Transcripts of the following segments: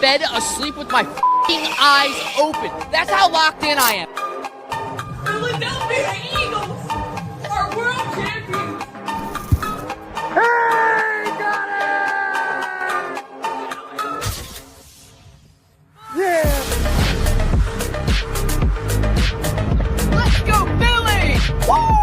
bed asleep with my f***ing eyes open. That's how locked in I am. Philadelphia Eagles are world champions. Hey, got it! Yeah! Let's go, Phillies! Woo!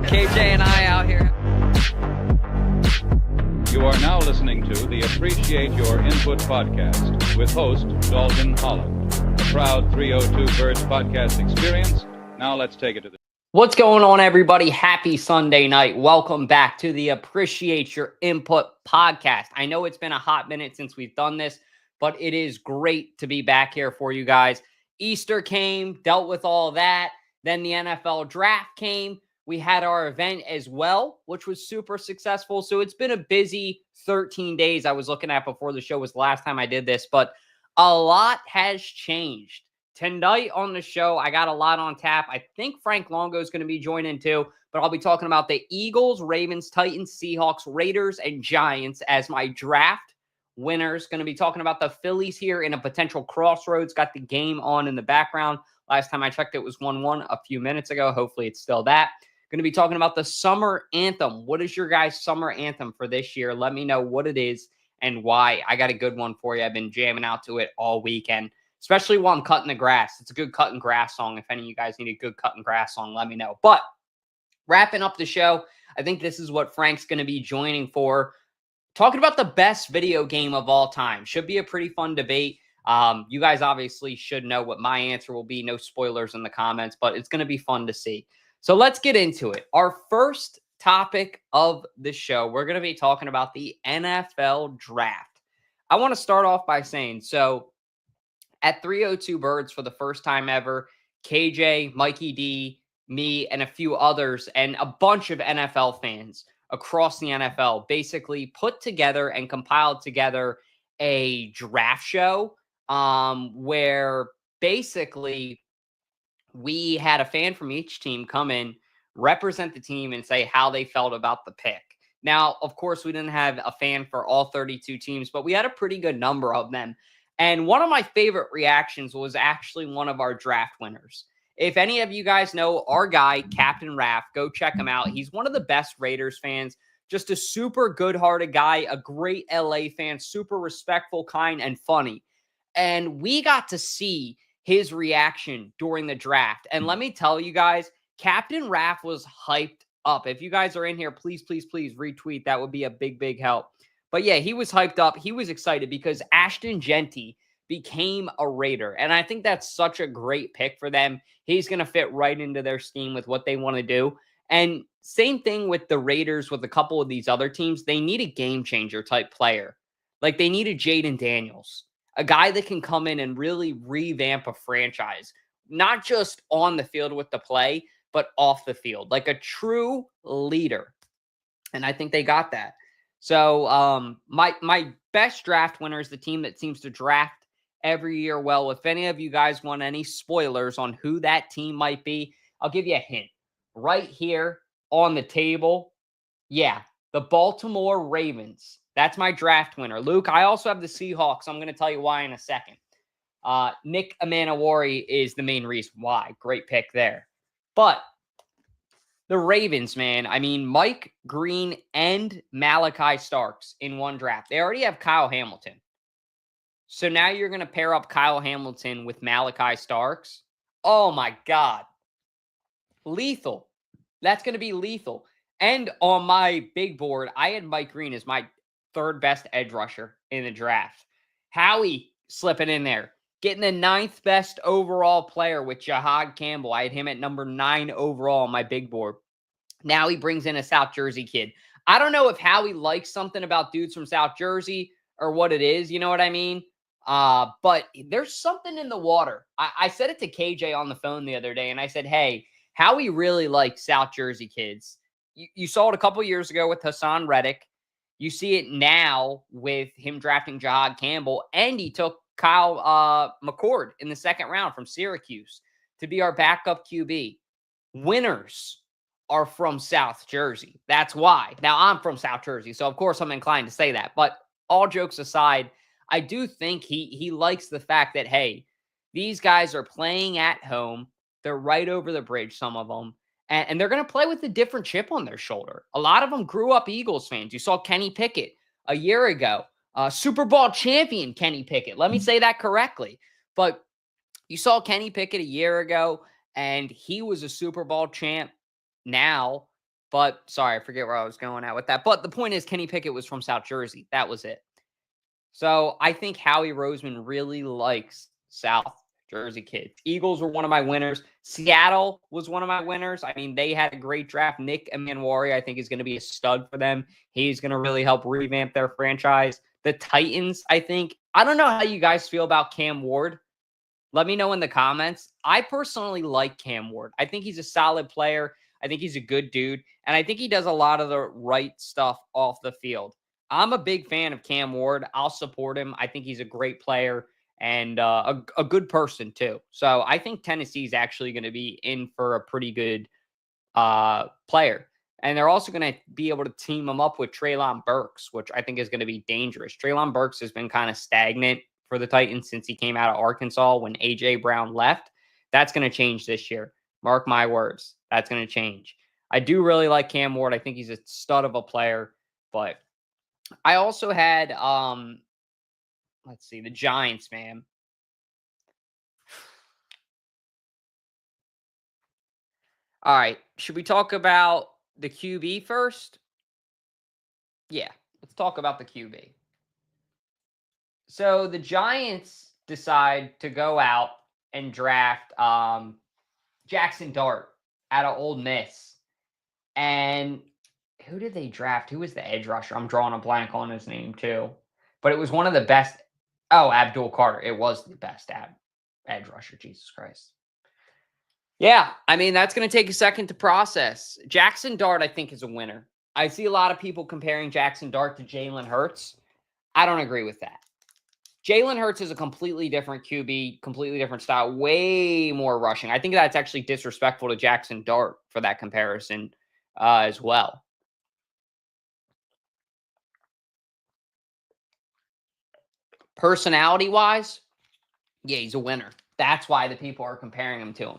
KJ and I out here. You are now listening to the Appreciate Your Input podcast with host Dalton Holland. A proud 302 Birds podcast experience. Now let's take it to the... What's going on, everybody? Happy Sunday night. Welcome back to the Appreciate Your Input podcast. I know it's been a hot minute since we've done this, but it is great to be back here for you guys. Easter came, dealt with all that. Then the NFL draft came. We had our event as well, which was super successful. So it's been a busy 13 days I was looking at before the show was the last time I did this, but a lot has changed. Tonight on the show, I got a lot on tap. I think Frank Longo is going to be joining too, but I'll be talking about the Eagles, Ravens, Titans, Seahawks, Raiders, and Giants as my draft winners. Going to be talking about the Phillies here in a potential crossroads. Got the game on in the background. Last time I checked, it was 1-1 a few minutes ago. Hopefully it's still that. Going to be talking about the summer anthem. What is your guys' summer anthem for this year? Let me know what it is and why. I got a good one for you. I've been jamming out to it all weekend, especially while I'm cutting the grass. It's a good cutting grass song. If any of you guys need a good cutting grass song, let me know. But wrapping up the show, I think this is what Frank's going to be joining for. Talking about the best video game of all time. Should be a pretty fun debate. You guys obviously should know what my answer will be. No spoilers in the comments, but it's going to be fun to see. So let's get into it. Our first topic of the show, we're going to be talking about the NFL draft. I want to start off by saying, so at 302 Birds for the first time ever, KJ, Mikey D, me, and a few others, and a bunch of NFL fans across the NFL basically put together and compiled together a draft show where basically we had a fan from each team come in, represent the team, and say how they felt about the pick. Now, of course, we didn't have a fan for all 32 teams, but we had a pretty good number of them. And one of my favorite reactions was actually one of our draft winners. If any of you guys know our guy, Captain Raph, go check him out. He's one of the best Raiders fans, just a super good-hearted guy, a great LA fan, super respectful, kind, and funny. And we got to see his reaction during the draft. And let me tell you guys, Captain Raph was hyped up. If you guys are in here, please, please, please retweet. That would be a big, big help. But yeah, he was hyped up. He was excited because Ashton Genty became a Raider. And I think that's such a great pick for them. He's going to fit right into their scheme with what they want to do. And same thing with the Raiders with a couple of these other teams. They need a game changer type player. Like they need a Jaden Daniels, a guy that can come in and really revamp a franchise, not just on the field with the play, but off the field, like a true leader. And I think they got that. So my best draft winner is the team that seems to draft every year well. If any of you guys want any spoilers on who that team might be, I'll give you a hint. Right here on the table, yeah, the Baltimore Ravens. That's my draft winner. Luke, I also have the Seahawks. I'm going to tell you why in a second. Nick Amanawari is the main reason why. Great pick there. But the Ravens, man, I mean, Mike Green and Malachi Starks in one draft. They already have Kyle Hamilton. So now you're going to pair up Kyle Hamilton with Malachi Starks. Oh, my God. Lethal. That's going to be lethal. And on my big board, I had Mike Green as my third best edge rusher in the draft. Howie slipping in there, getting the 9th best overall player with Jahad Campbell. I had him at number 9 overall on my big board. Now he brings in a South Jersey kid. I don't know if Howie likes something about dudes from South Jersey or what it is. You know what I mean? But there's something in the water. I said it to KJ on the phone the other day, and I said, hey, Howie really likes South Jersey kids. You saw it a couple years ago with Hassan Reddick. You see it now with him drafting Jahad Campbell, and he took Kyle McCord in the second round from Syracuse to be our backup QB. Winners are from South Jersey. That's why. Now, I'm from South Jersey, so of course I'm inclined to say that. But all jokes aside, I do think he likes the fact that, hey, these guys are playing at home. They're right over the bridge, some of them. And they're going to play with a different chip on their shoulder. A lot of them grew up Eagles fans. You saw Kenny Pickett a year ago. Super Bowl champion Kenny Pickett. Let me say that correctly. But you saw Kenny Pickett a year ago, and he was a Super Bowl champ now. But, sorry, I forget where I was going at with that. But the point is, Kenny Pickett was from South Jersey. That was it. So I think Howie Roseman really likes South Jersey kids. Eagles were one of my winners. Seattle was one of my winners. I mean, they had a great draft. Nick Emanuari, I think, is going to be a stud for them. He's going to really help revamp their franchise. The Titans, I think. I don't know how you guys feel about Cam Ward. Let me know in the comments. I personally like Cam Ward. I think he's a solid player. I think he's a good dude. And I think he does a lot of the right stuff off the field. I'm a big fan of Cam Ward. I'll support him. I think he's a great player and a good person too. So I think Tennessee's actually going to be in for a pretty good player. And they're also going to be able to team him up with Treylon Burks, which I think is going to be dangerous. Treylon Burks has been kind of stagnant for the Titans since he came out of Arkansas when A.J. Brown left. That's going to change this year. Mark my words. That's going to change. I do really like Cam Ward. I think he's a stud of a player. But I also had, let's see, the Giants, man. All right. Should we talk about the QB first? Yeah, let's talk about the QB. So the Giants decide to go out and draft Jackson Dart out of Ole Miss. And who did they draft? Who was the edge rusher? I'm drawing a blank on his name too. But it was one of the best. Oh, Abdul Carter. It was the best edge rusher. Jesus Christ. Yeah, I mean, that's going to take a second to process. Jackson Dart, I think, is a winner. I see a lot of people comparing Jackson Dart to Jalen Hurts. I don't agree with that. Jalen Hurts is a completely different QB, completely different style, way more rushing. I think that's actually disrespectful to Jackson Dart for that comparison as well. Personality-wise, yeah, he's a winner. That's why the people are comparing him to him.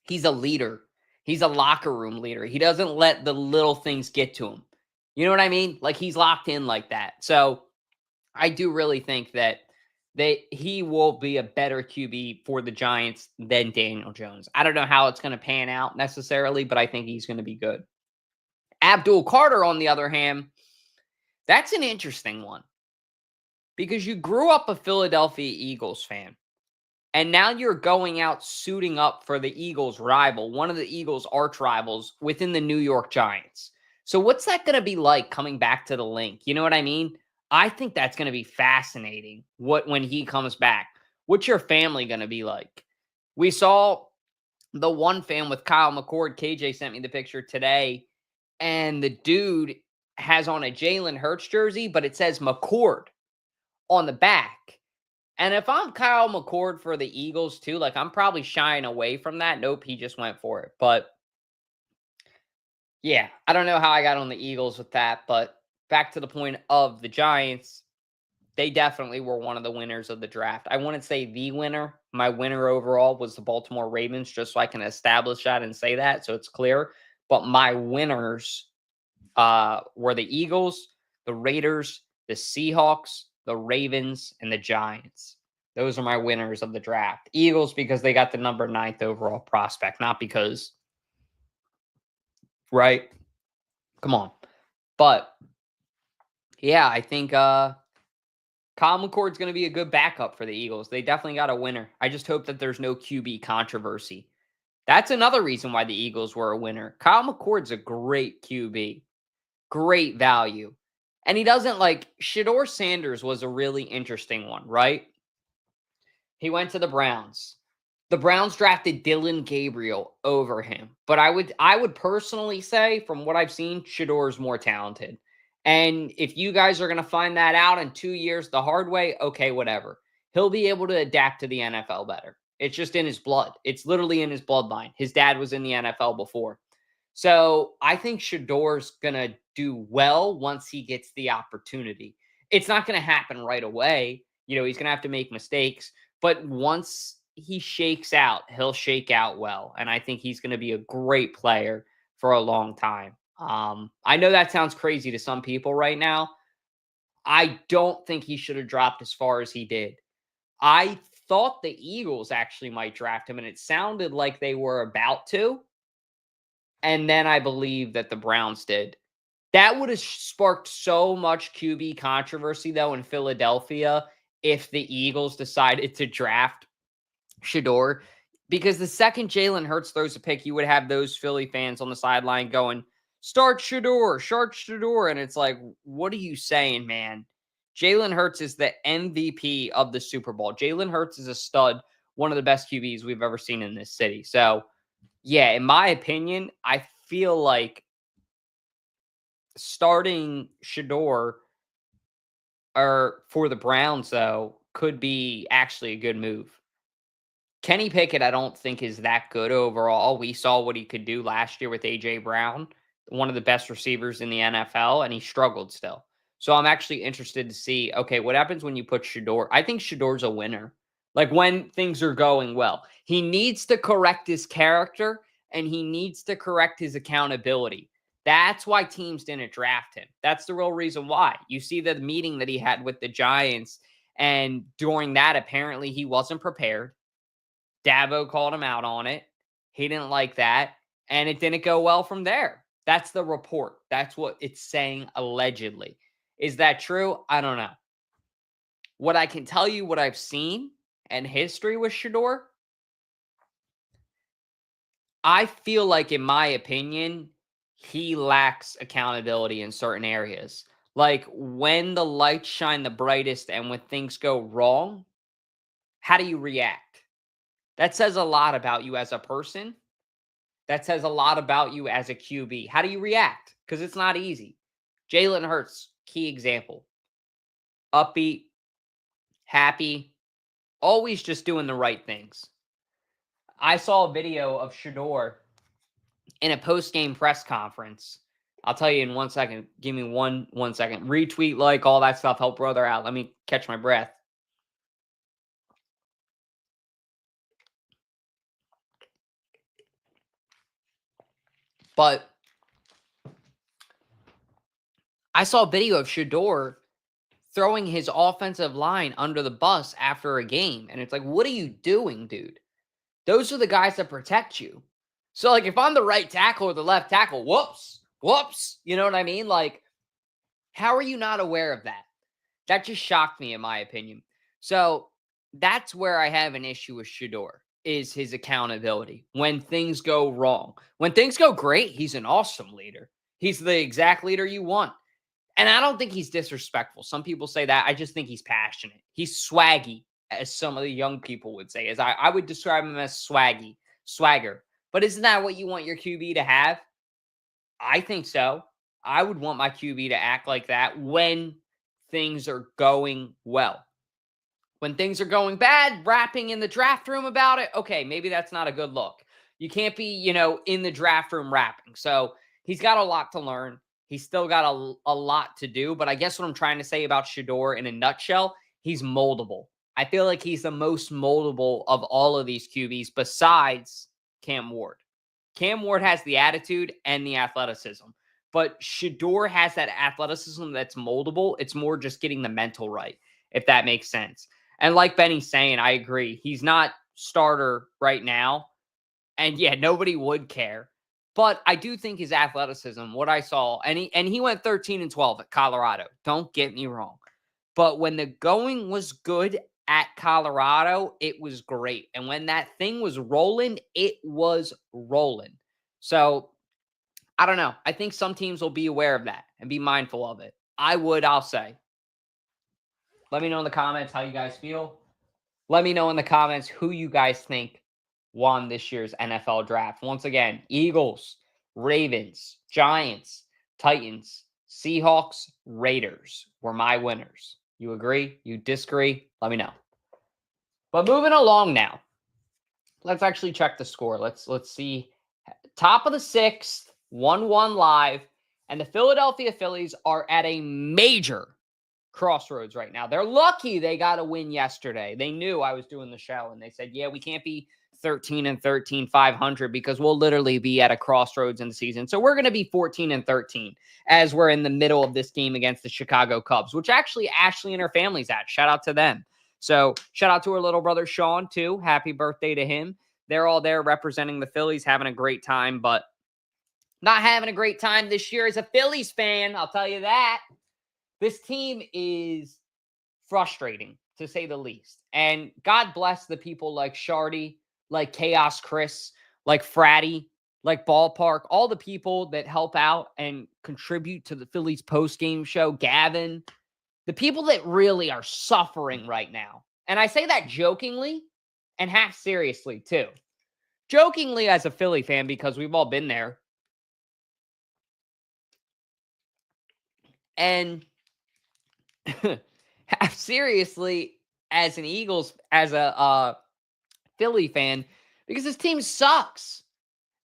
He's a leader. He's a locker room leader. He doesn't let the little things get to him. You know what I mean? Like, he's locked in like that. So I do really think that he will be a better QB for the Giants than Daniel Jones. I don't know how it's going to pan out necessarily, but I think he's going to be good. Abdul Carter, on the other hand, that's an interesting one. Because you grew up a Philadelphia Eagles fan. And now you're going out suiting up for the Eagles' rival, one of the Eagles' arch rivals within the New York Giants. So what's that going to be like coming back to the link? You know what I mean? I think that's going to be fascinating when he comes back. What's your family going to be like? We saw the one fan with Kyle McCord. KJ sent me the picture today. And the dude has on a Jalen Hurts jersey, but it says McCord on the back. And if I'm Kyle McCord for the Eagles too, like, I'm probably shying away from that. Nope, he just went for it. But yeah, I don't know how I got on the Eagles with that. But back to the point of the Giants, they definitely were one of the winners of the draft. I wouldn't say the winner. My winner overall was the Baltimore Ravens, just so I can establish that and say that so it's clear. But my winners were the Eagles, the Raiders, the Seahawks, the Ravens, and the Giants. Those are my winners of the draft. Eagles because they got the number 9th overall prospect, not because, right? Come on. But, yeah, I think Kyle McCord's going to be a good backup for the Eagles. They definitely got a winner. I just hope that there's no QB controversy. That's another reason why the Eagles were a winner. Kyle McCord's a great QB. Great value. And he doesn't Shedeur Sanders was a really interesting one, right? He went to the Browns. The Browns drafted Dylan Gabriel over him. But I would personally say, from what I've seen, Shedeur's more talented. And if you guys are going to find that out in 2 years the hard way, okay, whatever. He'll be able to adapt to the NFL better. It's just in his blood. It's literally in his bloodline. His dad was in the NFL before. So I think Shador's going to do well once he gets the opportunity. It's not going to happen right away. You know, he's going to have to make mistakes. But once he shakes out, he'll shake out well. And I think he's going to be a great player for a long time. I know that sounds crazy to some people right now. I don't think he should have dropped as far as he did. I thought the Eagles actually might draft him, and it sounded like they were about to. And then I believe that the Browns did. That would have sparked so much QB controversy, though, in Philadelphia if the Eagles decided to draft Shador. Because the second Jalen Hurts throws a pick, you would have those Philly fans on the sideline going, start Shador. And it's like, what are you saying, man? Jalen Hurts is the MVP of the Super Bowl. Jalen Hurts is a stud, one of the best QBs we've ever seen in this city. So, yeah, in my opinion, I feel like starting Shador for the Browns, though, could be actually a good move. Kenny Pickett, I don't think is that good overall. We saw what he could do last year with A.J. Brown, one of the best receivers in the NFL, and he struggled still. So I'm actually interested to see, okay, what happens when you put Shador? I think Shador's a winner. Like when things are going well. He needs to correct his character, and he needs to correct his accountability. That's why teams didn't draft him. That's the real reason why. You see the meeting that he had with the Giants, and during that, apparently he wasn't prepared. Dabo called him out on it. He didn't like that, and it didn't go well from there. That's the report. That's what it's saying allegedly. Is that true? I don't know. What I can tell you, what I've seen and history with Shador, I feel like, in my opinion, he lacks accountability in certain areas. Like when the lights shine the brightest and when things go wrong, how do you react? That says a lot about you as a person. That says a lot about you as a QB. How do you react? Because it's not easy. Jalen Hurts, key example. Upbeat, happy, always just doing the right things. I saw a video of Shador in a post-game press conference. I'll tell you in 1 second. Give me one second. Retweet, like, all that stuff. Help brother out. Let me catch my breath. But I saw a video of Shador throwing his offensive line under the bus after a game. And it's like, what are you doing, dude? Those are the guys that protect you. So, like, if I'm the right tackle or the left tackle, whoops. You know what I mean? Like, how are you not aware of that? That just shocked me, in my opinion. So, that's where I have an issue with Shador, is his accountability when things go wrong. When things go great, he's an awesome leader. He's the exact leader you want. And I don't think he's disrespectful. Some people say that. I just think he's passionate. He's swaggy, as some of the young people would say. As I would describe him as swagger. But isn't that what you want your QB to have? I think so. I would want my QB to act like that when things are going well. When things are going bad, rapping in the draft room about it, okay, maybe that's not a good look. You can't be, in the draft room rapping. So he's got a lot to learn. He's still got a lot to do. But I guess what I'm trying to say about Shador in a nutshell, he's moldable. I feel like he's the most moldable of all of these QBs besides Cam Ward. Cam Ward has the attitude and the athleticism. But Shador has that athleticism that's moldable. It's more just getting the mental right, if that makes sense. And like Benny's saying, I agree. He's not starter right now. And yeah, nobody would care. But I do think his athleticism, what I saw, and he went 13-12 at Colorado. Don't get me wrong. But when the going was good at Colorado, it was great. And when that thing was rolling, it was rolling. So I don't know. I think some teams will be aware of that and be mindful of it. I'll say. Let me know in the comments how you guys feel. Let me know in the comments who you guys think won this year's NFL draft. Once again, Eagles, Ravens, Giants, Titans, Seahawks, Raiders were my winners. You agree? You disagree? Let me know. But moving along now. Let's actually check the score. Let's see. Top of the 6th, 1-1 live, and the Philadelphia Phillies are at a major crossroads right now. They're lucky they got a win yesterday. They knew I was doing the show, and they said, yeah, we can't be 13-13, 500 because we'll literally be at a crossroads in the season. So we're going to be 14-13 as we're in the middle of this game against the Chicago Cubs, which actually Ashley and her family's at. Shout out to them. So shout out to her little brother, Sean, too. Happy birthday to him. They're all there representing the Phillies, having a great time, but not having a great time this year as a Phillies fan. I'll tell you that. This team is frustrating, to say the least. And God bless the people like Shardy, like Chaos Chris, like Fratty, like Ballpark, all the people that help out and contribute to the Phillies post-game show, Gavin, the people that really are suffering right now. And I say that jokingly and half seriously, too. Jokingly as a Philly fan, because we've all been there. And half seriously as an Eagles, as a Philly fan, because this team sucks.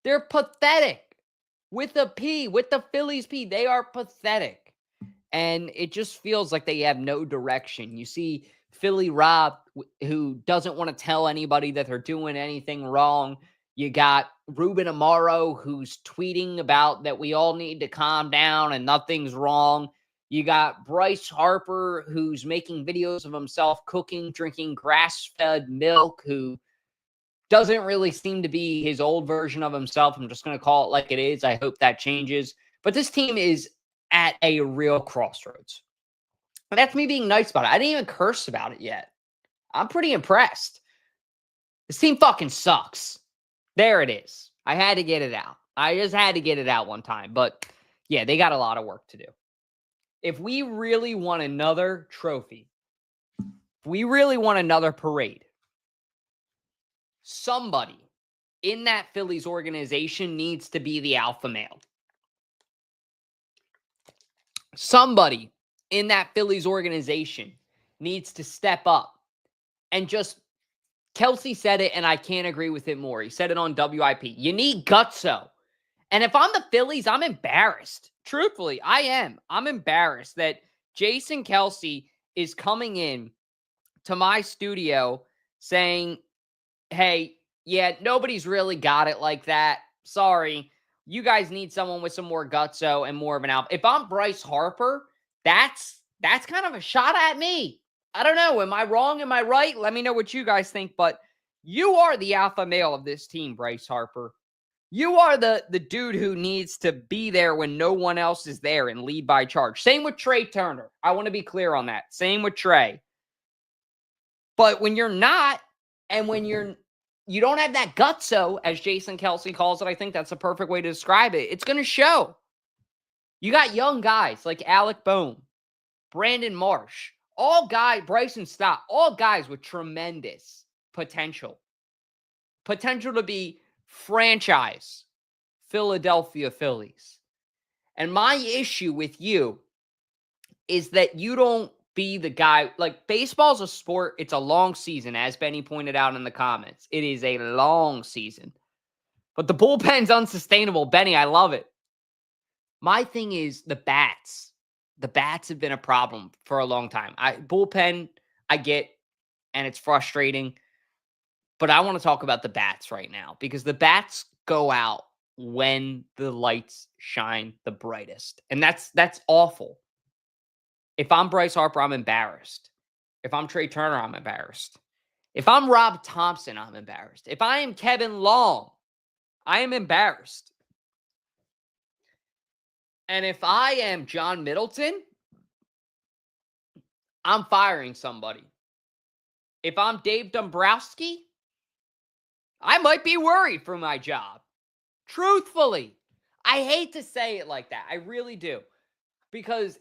They're pathetic. With a P, with the Phillies P, they are pathetic. And it just feels like they have no direction. You see Philly Rob, who doesn't want to tell anybody that they're doing anything wrong. You got Ruben Amaro, who's tweeting about that we all need to calm down and nothing's wrong. You got Bryce Harper, who's making videos of himself cooking, drinking grass-fed milk, who doesn't really seem to be his old version of himself. I'm just going to call it like it is. I hope that changes. But this team is at a real crossroads. And that's me being nice about it. I didn't even curse about it yet. I'm pretty impressed. This team fucking sucks. There it is. I had to get it out. I just had to get it out one time. But yeah, they got a lot of work to do. If we really want another trophy, if we really want another parade, somebody in that Phillies organization needs to be the alpha male. Somebody in that Phillies organization needs to step up and just, Kelsey said it and I can't agree with it more. He said it on WIP. You need gutso. And if I'm the Phillies, I'm embarrassed. Truthfully, I am. I'm embarrassed that Jason Kelsey is coming in to my studio saying, hey, yeah, nobody's really got it like that. Sorry. You guys need someone with some more gutso and more of an alpha. If I'm Bryce Harper, that's kind of a shot at me. I don't know. Am I wrong? Am I right? Let me know what you guys think. But you are the alpha male of this team, Bryce Harper. You are the dude who needs to be there when no one else is there and lead by charge. Same with Trey Turner. I want to be clear on that. Same with Trey. But when you're not, and when you don't have that gutso, as Jason Kelsey calls it, I think that's the perfect way to describe it. It's going to show. You got young guys like Alec Bohm, Brandon Marsh, all guys, Bryson Stott, all guys with tremendous potential. Potential to be franchise Philadelphia Phillies. And my issue with you is that you don't be the guy. Like, baseball's a sport. It's a long season, as Benny pointed out in the comments. It is a long season. But the bullpen's unsustainable. Benny, I love it. My thing is the bats. The bats have been a problem for a long time. Bullpen, I get, and it's frustrating. But I want to talk about the bats right now, because the bats go out when the lights shine the brightest. And that's awful. If I'm Bryce Harper, I'm embarrassed. If I'm Trey Turner, I'm embarrassed. If I'm Rob Thompson, I'm embarrassed. If I am Kevin Long, I am embarrassed. And if I am John Middleton, I'm firing somebody. If I'm Dave Dombrowski, I might be worried for my job. Truthfully, I hate to say it like that. I really do. Because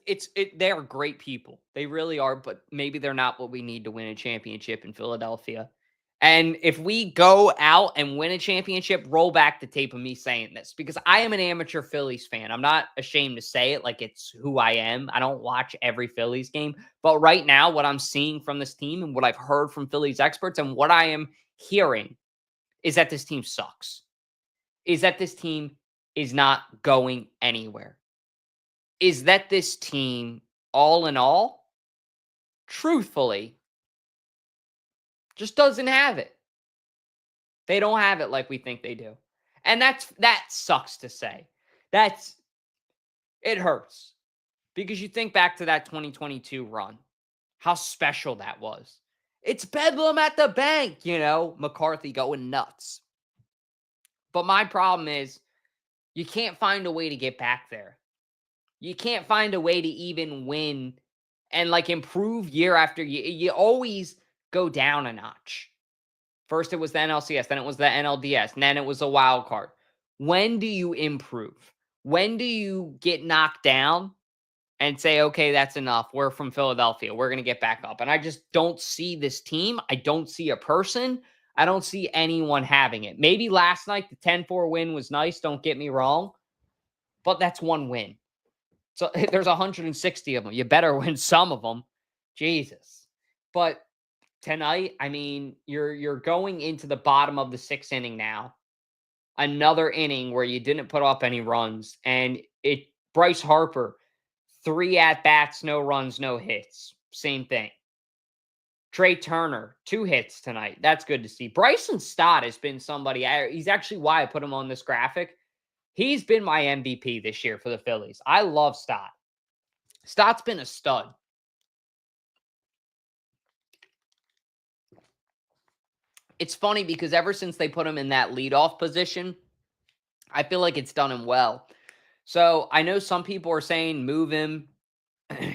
they are great people. They really are, but maybe they're not what we need to win a championship in Philadelphia. And if we go out and win a championship, roll back the tape of me saying this, because I am an amateur Phillies fan. I'm not ashamed to say it, like it's who I am. I don't watch every Phillies game. But right now, what I'm seeing from this team and what I've heard from Phillies experts and what I am hearing is that this team sucks. Is that this team is not going anywhere. Is that this team, all in all, truthfully, just doesn't have it. They don't have it like we think they do. And that sucks to say. It hurts. Because you think back to that 2022 run, how special that was. It's bedlam at the bank, McCarthy going nuts. But my problem is you can't find a way to get back there. You can't find a way to even win and improve year after year. You always go down a notch. First it was the NLCS, then it was the NLDS, and then it was a wild card. When do you improve? When do you get knocked down and say, okay, that's enough. We're from Philadelphia. We're going to get back up. And I just don't see this team. I don't see a person. I don't see anyone having it. Maybe last night the 10-4 win was nice. Don't get me wrong. But that's one win. So there's 160 of them. You better win some of them. Jesus. But tonight, I mean, you're going into the bottom of the 6th inning now. Another inning where you didn't put up any runs. And Bryce Harper, 3 at-bats, no runs, no hits. Same thing. Trey Turner, 2 hits tonight. That's good to see. Bryson Stott has been somebody. He's actually why I put him on this graphic. He's been my MVP this year for the Phillies. I love Stott. Stott's been a stud. It's funny because ever since they put him in that leadoff position, I feel like it's done him well. So I know some people are saying move him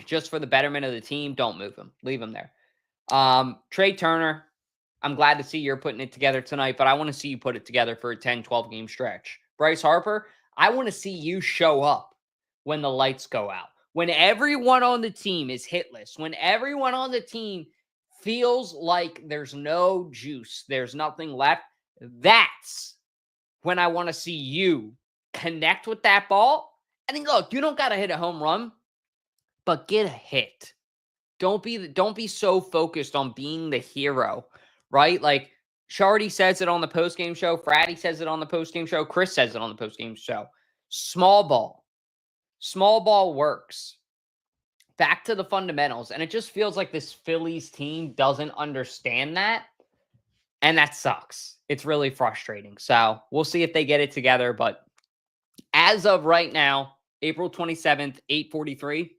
just for the betterment of the team. Don't move him. Leave him there. Trey Turner, I'm glad to see you're putting it together tonight, but I want to see you put it together for a 10, 12 game stretch. Bryce Harper, I want to see you show up when the lights go out. When everyone on the team is hitless. When everyone on the team feels like there's no juice, there's nothing left. That's when I want to see you connect with that ball. And then look, you don't got to hit a home run, but get a hit. Don't be so focused on being the hero, right? Like Shardy says it on the postgame show, Fratty says it on the postgame show, Chris says it on the postgame show. Small ball works. Back to the fundamentals. And it just feels like this Phillies team doesn't understand that. And that sucks. It's really frustrating. So we'll see if they get it together. But as of right now, April 27th, 8:43.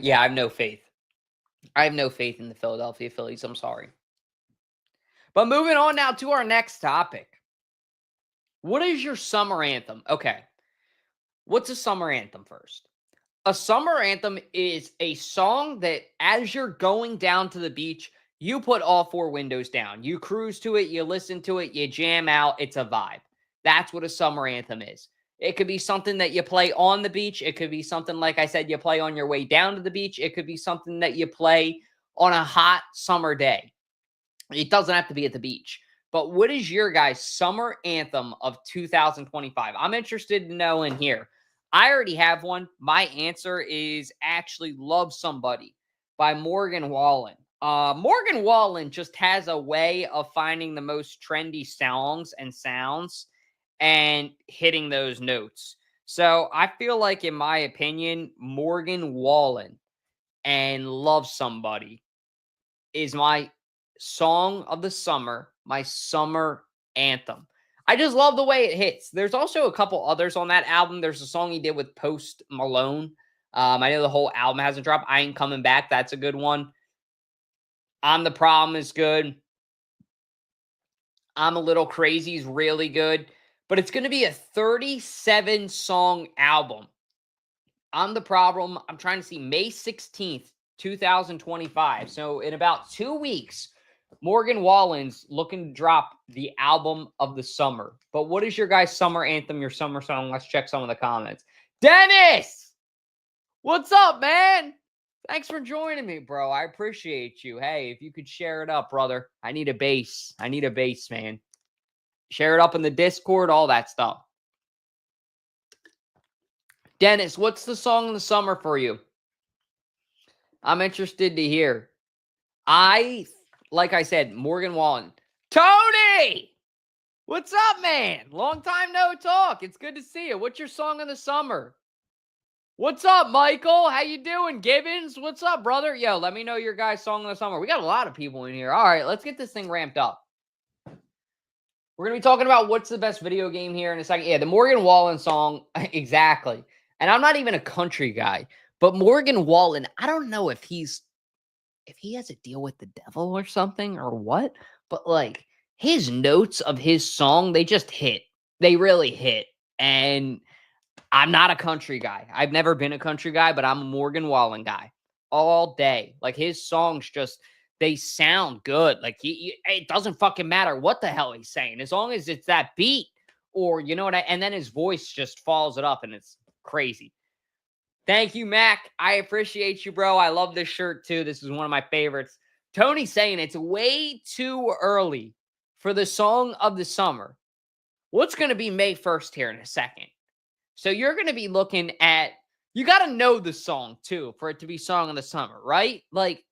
Yeah, I have no faith. I have no faith in the Philadelphia Phillies. I'm sorry. But moving on now to our next topic. What is your summer anthem? Okay. What's a summer anthem first? A summer anthem is a song that as you're going down to the beach, you put all 4 windows down. You cruise to it, you listen to it, you jam out. It's a vibe. That's what a summer anthem is. It could be something that you play on the beach. It could be something, like I said, you play on your way down to the beach. It could be something that you play on a hot summer day. It doesn't have to be at the beach. But what is your guys' summer anthem of 2025? I'm interested to know in here. I already have one. My answer is actually Love Somebody by Morgan Wallen. Morgan Wallen just has a way of finding the most trendy songs and sounds and hitting those notes. So I feel like, in my opinion, Morgan Wallen and Love Somebody is my song of the summer, my summer anthem. I just love the way it hits. There's also a couple others on that album. There's a song he did with Post Malone. I know the whole album hasn't dropped. I Ain't Coming Back. That's a good one. I'm the Problem is good. I'm a Little Crazy is really good. But it's going to be a 37-song album. I'm the Problem. I'm trying to see May 16th, 2025. So in about 2 weeks, Morgan Wallen's looking to drop the album of the summer. But what is your guys' summer anthem, your summer song? Let's check some of the comments. Dennis! What's up, man? Thanks for joining me, bro. I appreciate you. Hey, if you could share it up, brother. I need a bass. I need a bass, man. Share it up in the Discord, all that stuff. Dennis, what's the song of the summer for you? I'm interested to hear. Like I said, Morgan Wallen. Tony! What's up, man? Long time no talk. It's good to see you. What's your song of the summer? What's up, Michael? How you doing? Gibbons? What's up, brother? Yo, let me know your guys' song of the summer. We got a lot of people in here. All right, let's get this thing ramped up. We're going to be talking about what's the best video game here in a second. Yeah, the Morgan Wallen song. Exactly. And I'm not even a country guy, but Morgan Wallen, I don't know if he has a deal with the devil or something or what, but like his notes of his song, they just hit. They really hit. And I'm not a country guy. I've never been a country guy, but I'm a Morgan Wallen guy all day. Like his songs just, they sound good. Like it doesn't fucking matter what the hell he's saying. As long as it's that beat or, you know what and then his voice just follows it up and it's crazy. Thank you, Mac. I appreciate you, bro. I love this shirt too. This is one of my favorites. Tony's saying it's way too early for the song of the summer. What's going to be May 1st here in a second? So you're going to be looking at, you got to know the song too for it to be song of the summer, right? Like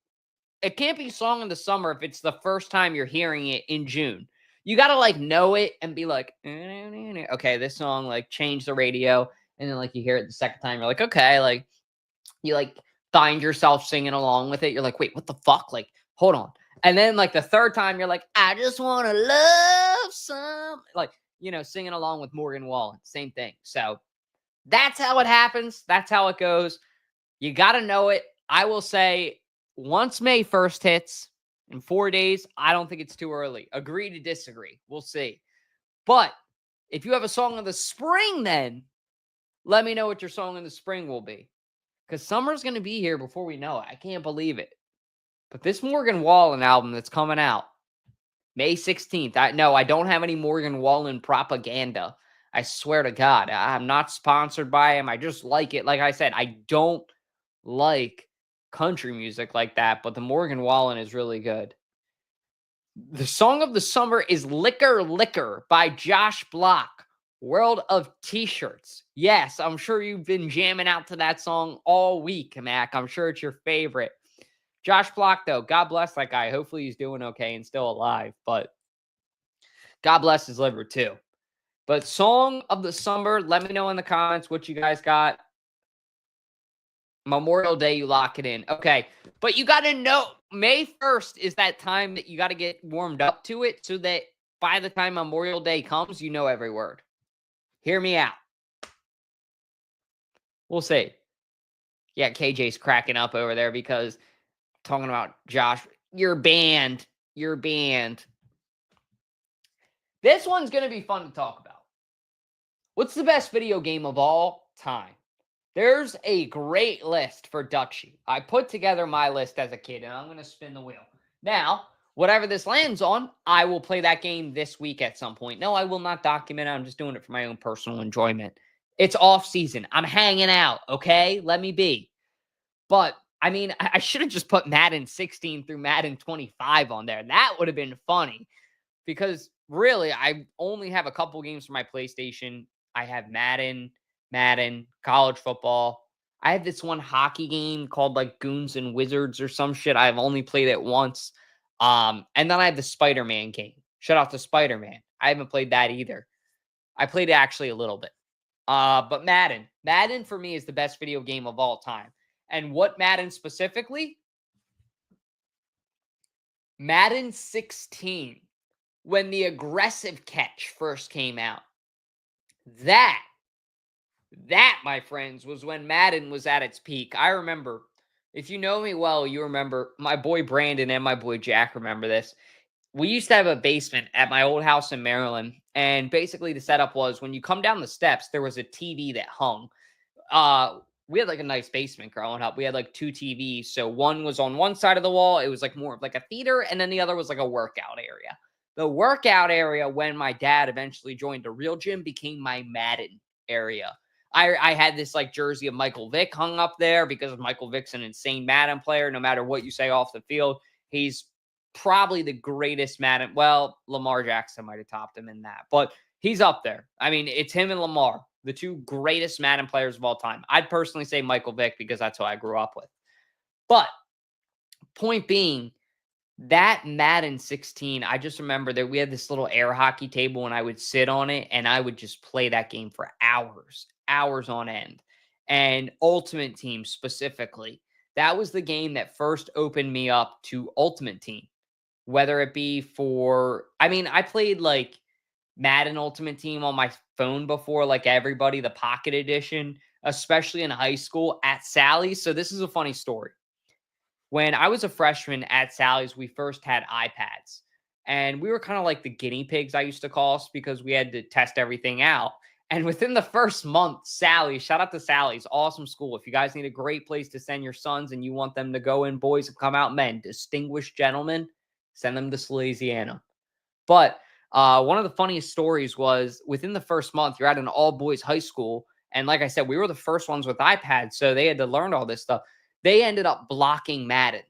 it can't be song of the summer if it's the first time you're hearing it in June. You got to like know it and be like, okay, this song, like change the radio. And then like you hear it the second time, you're like, okay, like you like find yourself singing along with it. You're like, wait, what the fuck? Like, hold on. And then like the third time, you're like, I just want to love some, like, you know, singing along with Morgan Wallen. Same thing. So that's how it happens. That's how it goes. You got to know it. I will say once May 1st hits in 4 days, I don't think it's too early. Agree to disagree. We'll see. But if you have a song of the spring, then let me know what your song in the spring will be. Because summer's going to be here before we know it. I can't believe it. But this Morgan Wallen album that's coming out May 16th. I don't have any Morgan Wallen propaganda. I swear to God. I'm not sponsored by him. I just like it. Like I said, I don't like country music like that. But the Morgan Wallen is really good. The song of the summer is Liquor Liquor by Josh Block. World of T-shirts. Yes, I'm sure you've been jamming out to that song all week, Mac. I'm sure it's your favorite. Josh Block, though, God bless that guy. Hopefully he's doing okay and still alive, but God bless his liver, too. But song of the summer, let me know in the comments what you guys got. Memorial Day, you lock it in. Okay, but you got to know, May 1st is that time that you got to get warmed up to it so that by the time Memorial Day comes, you know every word. Hear me out. We'll see. Yeah, KJ's cracking up over there because talking about Josh, you're banned. You're banned. This one's going to be fun to talk about. What's the best video game of all time? There's a great list for Dutchie. I put together my list as a kid, and I'm going to spin the wheel. Now, whatever this lands on, I will play that game this week at some point. No, I will not document it. I'm just doing it for my own personal enjoyment. It's off season. I'm hanging out, okay? Let me be. But, I mean, I should have just put Madden 16 through Madden 25 on there. That would have been funny. Because, really, I only have a couple games for my PlayStation. I have Madden, college football. I have this one hockey game called, like, Goons and Wizards or some shit. I've only played it once. And then I have the Spider-Man game. Shout out to Spider-Man. I haven't played that either. I played it actually a little bit. But Madden for me is the best video game of all time. And what Madden specifically? Madden 16. When the aggressive catch first came out. That, my friends, was when Madden was at its peak. I remember. If you know me well, you remember my boy Brandon and my boy Jack remember this. We used to have a basement at my old house in Maryland. And basically the setup was when you come down the steps, there was a TV that hung. We had like a nice basement growing up. We had like 2 TVs. So one was on one side of the wall. It was like more of like a theater. And then the other was like a workout area. The workout area, when my dad eventually joined a real gym, became my Madden area. I had this like jersey of Michael Vick hung up there because Michael Vick's an insane Madden player. No matter what you say off the field, he's probably the greatest Madden. Well, Lamar Jackson might have topped him in that, but he's up there. I mean, it's him and Lamar, the two greatest Madden players of all time. I'd personally say Michael Vick because that's who I grew up with. But point being, that Madden 16, I just remember that we had this little air hockey table and I would sit on it and I would just play that game for hours on end. And Ultimate Team specifically, that was the game that first opened me up to Ultimate Team. Whether it be for, I mean, I played like Madden Ultimate Team on my phone before, like everybody, the Pocket Edition, especially in high school at Sally's. So this is a funny story. When I was a freshman at Sally's, we first had iPads. And we were kind of like the guinea pigs, I used to call us, because we had to test everything out. And within the first month, Sally's, shout out to Sally's, awesome school. If you guys need a great place to send your sons and you want them to go in, boys and come out men, distinguished gentlemen, send them to Salesiana. But one of the funniest stories was within the first month, you're at an all-boys high school. And like I said, we were the first ones with iPads, so they had to learn all this stuff. They ended up blocking Madden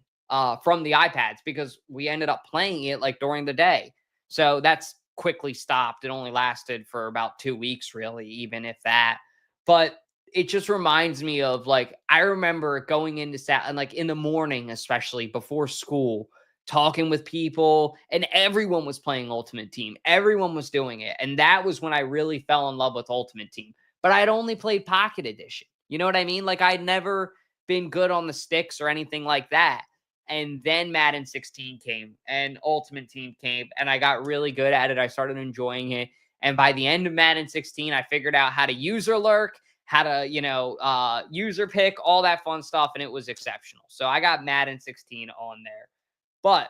from the iPads because we ended up playing it like during the day. So that's quickly stopped. It only lasted for about 2 weeks, really, even if that. But it just reminds me of like, I remember going into and like in the morning, especially before school, talking with people, and everyone was playing Ultimate Team. Everyone was doing it. And that was when I really fell in love with Ultimate Team. But I'd only played Pocket Edition. You know what I mean? Like I'd never been good on the sticks or anything like that. And then Madden 16 came and Ultimate Team came and I got really good at it. I started enjoying it. And by the end of Madden 16, I figured out how to user lurk, how to, user pick, all that fun stuff. And it was exceptional. So I got Madden 16 on there. But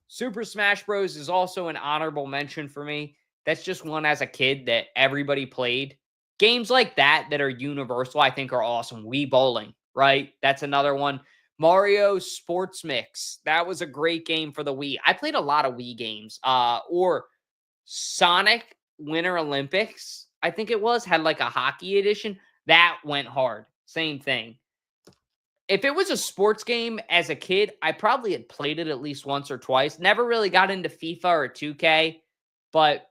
Super Smash Bros. Is also an honorable mention for me. That's just one as a kid that everybody played. Games like that are universal, I think, are awesome. Wii Bowling. Right? That's another one. Mario Sports Mix. That was a great game for the Wii. I played a lot of Wii games. Or Sonic Winter Olympics, I think it was, had like a hockey edition. That went hard. Same thing. If it was a sports game as a kid, I probably had played it at least once or twice. Never really got into FIFA or 2K, but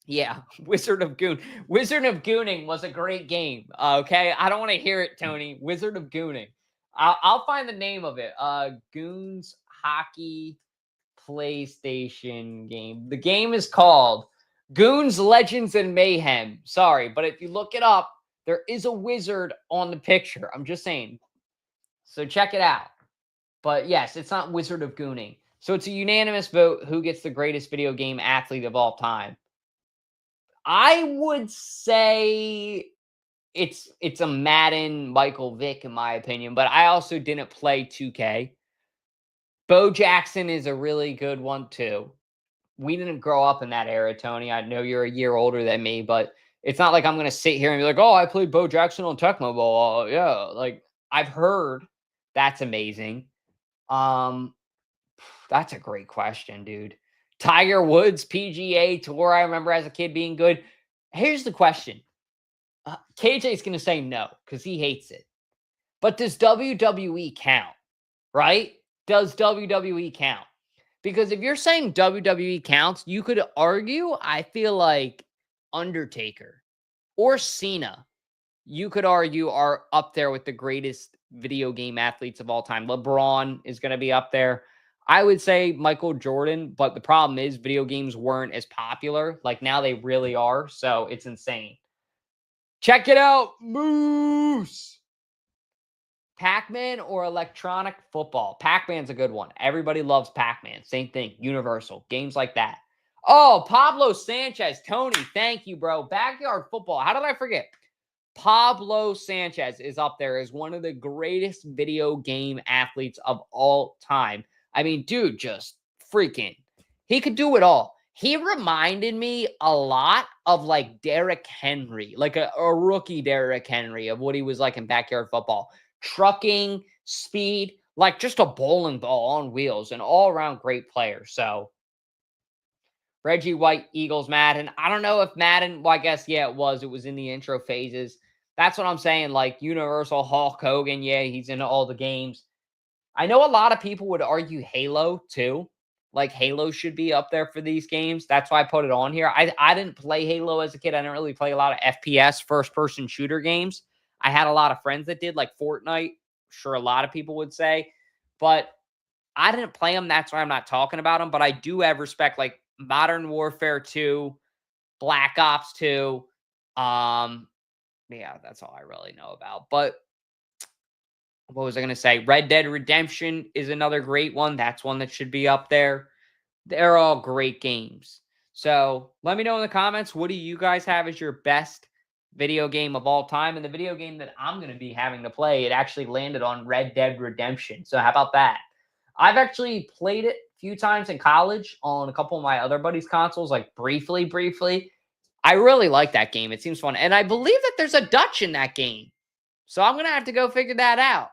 yeah, Wizard of Gooning was a great game. Okay, I don't want to hear it, Tony. Wizard of Gooning. I'll find the name of it. Goons Hockey PlayStation game. The game is called Goons Legends and Mayhem. Sorry, but if you look it up, there is a wizard on the picture. I'm just saying. So check it out. But yes, it's not Wizard of Gooning. So it's a unanimous vote. Who gets the greatest video game athlete of all time? I would say it's a Madden Michael Vick, in my opinion, but I also didn't play 2K. Bo Jackson is a really good one, too. We didn't grow up in that era, Tony. I know you're a year older than me, but it's not like I'm going to sit here and be like, oh, I played Bo Jackson on Tecmo Bowl. Yeah, like I've heard. That's amazing. That's a great question, dude. Tiger Woods, PGA Tour, I remember as a kid being good. Here's the question. KJ's going to say no because he hates it. But does WWE count, right? Does WWE count? Because if you're saying WWE counts, you could argue, I feel like Undertaker or Cena, you could argue are up there with the greatest video game athletes of all time. LeBron is going to be up there. I would say Michael Jordan, but the problem is video games weren't as popular. Like now they really are, so it's insane. Check it out, Moose. Pac-Man or electronic football? Pac-Man's a good one. Everybody loves Pac-Man. Same thing, universal. Games like that. Oh, Pablo Sanchez. Tony, thank you, bro. Backyard football. How did I forget? Pablo Sanchez is up there as one of the greatest video game athletes of all time. I mean, dude, just freaking. He could do it all. He reminded me a lot of like Derrick Henry, like a rookie Derrick Henry of what he was like in backyard football. Trucking, speed, like just a bowling ball on wheels, an all-around great player. So Reggie White, Eagles, Madden. I don't know if Madden, well, I guess, yeah, it was in the intro phases. That's what I'm saying. Like Universal Hulk Hogan. Yeah, he's in all the games. I know a lot of people would argue Halo too. Like Halo should be up there for these games. That's why I put it on here. I didn't play Halo as a kid. I didn't really play a lot of FPS first person shooter games. I had a lot of friends that did, like Fortnite. Sure, a lot of people would say, but I didn't play them. That's why I'm not talking about them. But I do have respect, like Modern Warfare 2, Black Ops 2. Yeah, that's all I really know about. But what was I going to say? Red Dead Redemption is another great one. That's one that should be up there. They're all great games. So let me know in the comments, what do you guys have as your best video game of all time? And the video game that I'm going to be having to play, it actually landed on Red Dead Redemption. So how about that? I've actually played it a few times in college on a couple of my other buddies' consoles, like briefly. I really like that game. It seems fun. And I believe that there's a Dutch in that game. So I'm going to have to go figure that out.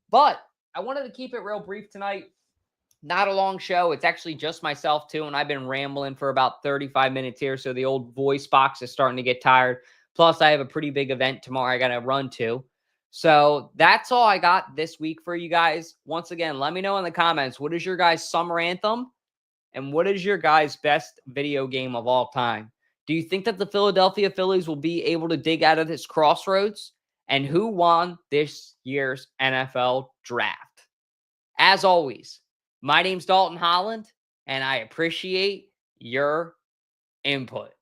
But I wanted to keep it real brief tonight. Not a long show. It's actually just myself too, and I've been rambling for about 35 minutes here, so the old voice box is starting to get tired. Plus, I have a pretty big event tomorrow I got to run to. So that's all I got this week for you guys. Once again, let me know in the comments, what is your guys' summer anthem? And what is your guys' best video game of all time? Do you think that the Philadelphia Phillies will be able to dig out of this crossroads? And who won this year's NFL draft? As always, my name's Dalton Holland, and I appreciate your input.